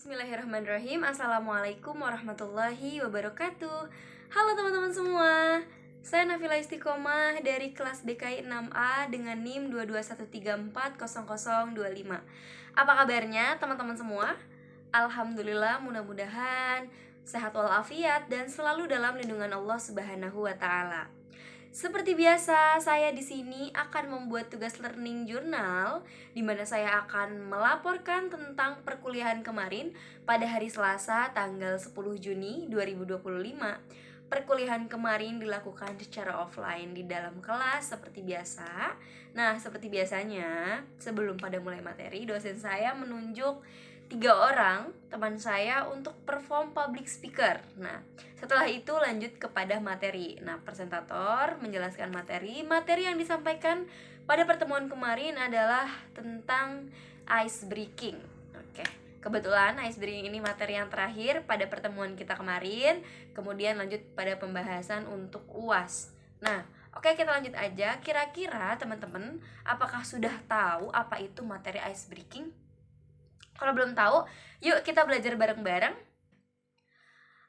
Bismillahirrahmanirrahim. Assalamualaikum warahmatullahi wabarakatuh. Halo teman-teman semua. Saya Nafila Istiqomah dari kelas DKI 6A dengan NIM 221340025. Apa kabarnya teman-teman semua? Alhamdulillah, mudah-mudahan sehat walafiat dan selalu dalam lindungan Allah Subhanahu wa taala. Seperti biasa, saya di sini akan membuat tugas learning journal di mana saya akan melaporkan tentang perkuliahan kemarin pada hari Selasa tanggal 10 Juni 2025. Perkuliahan kemarin dilakukan secara offline di dalam kelas seperti biasa. Nah, seperti biasanya, sebelum pada mulai materi, dosen saya menunjuk 3 orang teman saya untuk perform public speaker. Nah, setelah itu lanjut kepada materi. Nah, presentator menjelaskan materi. Materi yang disampaikan pada pertemuan kemarin adalah tentang ice breaking. Oke, kebetulan ice breaking ini materi yang terakhir pada pertemuan kita kemarin. Kemudian lanjut pada pembahasan untuk UAS. Nah, oke, kita lanjut aja. Kira-kira teman-teman, apakah sudah tahu apa itu materi ice breaking? Kalau belum tahu, yuk kita belajar bareng-bareng.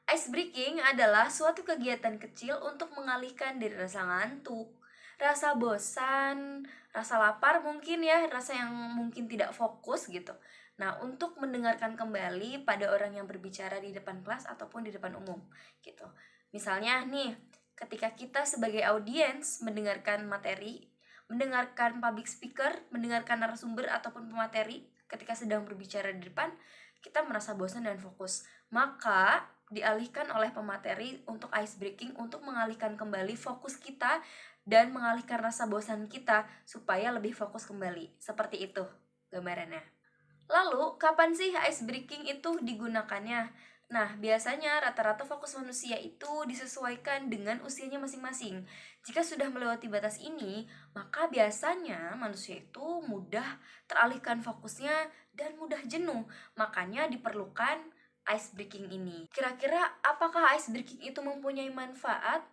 Ice breaking adalah suatu kegiatan kecil untuk mengalihkan dari rasa ngantuk, rasa bosan, rasa lapar mungkin ya, rasa yang mungkin tidak fokus gitu. Nah, untuk mendengarkan kembali pada orang yang berbicara di depan kelas ataupun di depan umum gitu. Misalnya nih, ketika kita sebagai audiens mendengarkan materi, mendengarkan public speaker, mendengarkan narasumber ataupun pemateri ketika sedang berbicara di depan, kita merasa bosan dan fokus. Maka dialihkan oleh pemateri untuk ice breaking untuk mengalihkan kembali fokus kita dan mengalihkan rasa bosan kita supaya lebih fokus kembali. Seperti itu gambarannya. Lalu, kapan sih ice breaking itu digunakannya? Nah, biasanya rata-rata fokus manusia itu disesuaikan dengan usianya masing-masing. Jika sudah melewati batas ini, maka biasanya manusia itu mudah teralihkan fokusnya dan mudah jenuh. Makanya diperlukan ice breaking ini. Kira-kira apakah ice breaking itu mempunyai manfaat?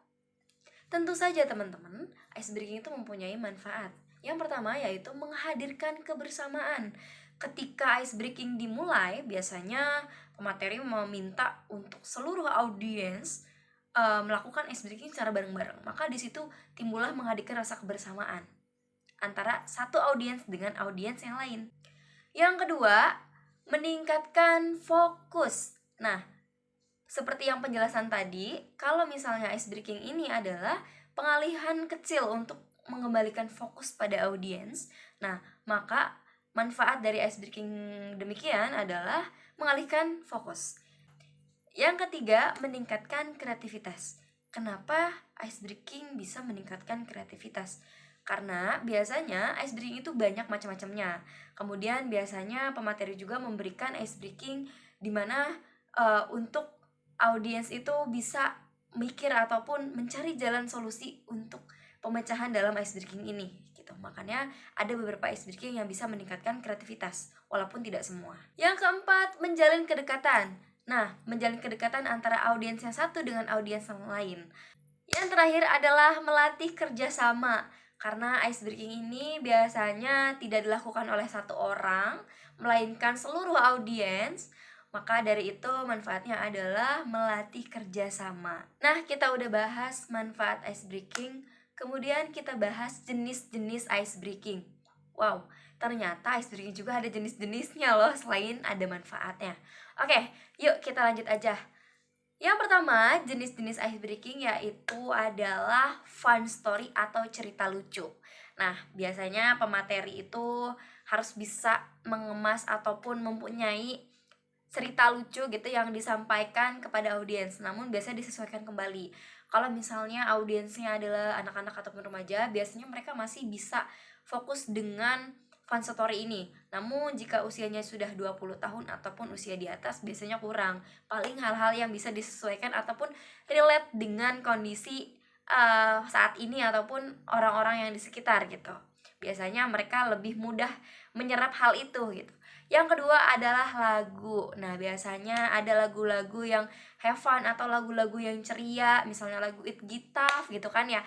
Tentu saja teman-teman, ice breaking itu mempunyai manfaat. Yang pertama yaitu menghadirkan kebersamaan. Ketika ice breaking dimulai, biasanya pemateri meminta untuk seluruh audiens melakukan ice breaking secara bareng-bareng. Maka di situ timbullah menghadirkan rasa kebersamaan antara satu audiens dengan audiens yang lain. Yang kedua, meningkatkan fokus. Nah, seperti yang penjelasan tadi, kalau misalnya ice breaking ini adalah pengalihan kecil untuk mengembalikan fokus pada audiens. Nah, maka manfaat dari ice breaking demikian adalah mengalihkan fokus. Yang ketiga, meningkatkan kreativitas. Kenapa ice breaking bisa meningkatkan kreativitas? Karena biasanya ice breaking itu banyak macam-macamnya. Kemudian biasanya pemateri juga memberikan ice breaking di mana untuk audiens itu bisa mikir ataupun mencari jalan solusi untuk pemecahan dalam ice breaking ini gitu. Makanya ada beberapa ice breaking yang bisa meningkatkan kreativitas walaupun tidak semua. Yang keempat, menjalin kedekatan. Nah, menjalin kedekatan antara audiens yang satu dengan audiens yang lain. Yang terakhir adalah melatih kerjasama. Karena ice breaking ini biasanya tidak dilakukan oleh satu orang, melainkan seluruh audiens. Maka dari itu manfaatnya adalah melatih kerjasama. Nah, kita udah bahas manfaat ice breaking. Kemudian kita bahas jenis-jenis ice breaking. Wow, ternyata ice breaking juga ada jenis-jenisnya loh selain ada manfaatnya. Oke, yuk kita lanjut aja. Yang pertama, jenis-jenis ice breaking yaitu adalah fun story atau cerita lucu. Nah, biasanya pemateri itu harus bisa mengemas ataupun mempunyai cerita lucu gitu yang disampaikan kepada audiens. Namun biasanya disesuaikan kembali. Kalau misalnya audiensnya adalah anak-anak ataupun remaja, biasanya mereka masih bisa fokus dengan fun story ini. Namun jika usianya sudah 20 tahun ataupun usia di atas biasanya kurang. Paling hal-hal yang bisa disesuaikan ataupun relate dengan kondisi saat ini ataupun orang-orang yang di sekitar gitu. Biasanya mereka lebih mudah menyerap hal itu gitu. Yang kedua adalah lagu. Nah, biasanya ada lagu-lagu yang have fun atau lagu-lagu yang ceria, misalnya lagu It Gitaf gitu kan ya.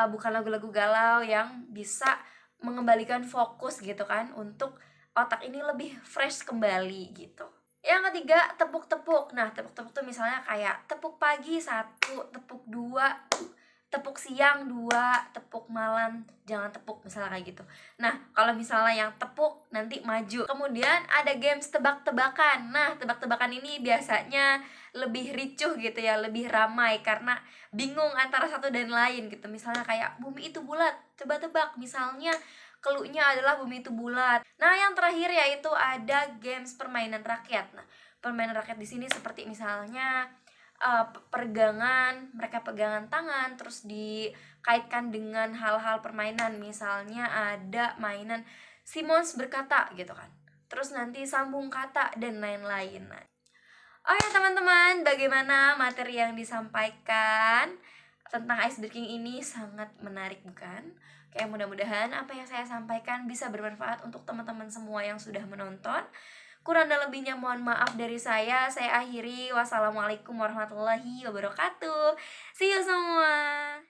Bukan lagu-lagu galau yang bisa mengembalikan fokus gitu kan untuk otak ini lebih fresh kembali gitu. Yang ketiga, tepuk-tepuk. Nah, tepuk-tepuk tuh misalnya kayak tepuk pagi 1, tepuk 2, tepuk siang 2, tepuk malam jangan tepuk, misalnya kayak gitu. Nah, kalau misalnya yang tepuk nanti maju. Kemudian ada games tebak-tebakan. Nah, tebak-tebakan ini biasanya lebih ricuh gitu ya, lebih ramai karena bingung antara satu dan lain gitu. Misalnya kayak bumi itu bulat, coba tebak. Misalnya clue-nya adalah bumi itu bulat. Nah, yang terakhir yaitu ada games permainan rakyat. Nah, permainan rakyat di sini seperti misalnya peregangan, mereka pegangan tangan terus dikaitkan dengan hal-hal permainan. Misalnya ada mainan Simons berkata gitu kan. Terus nanti sambung kata dan lain-lain. Nah, oh ya teman-teman, bagaimana materi yang disampaikan tentang ice breaking ini? Sangat menarik bukan? Kayak mudah-mudahan apa yang saya sampaikan bisa bermanfaat untuk teman-teman semua yang sudah menonton. Kurang dan lebihnya mohon maaf dari saya. Saya akhiri. Wassalamualaikum warahmatullahi wabarakatuh. See you semua.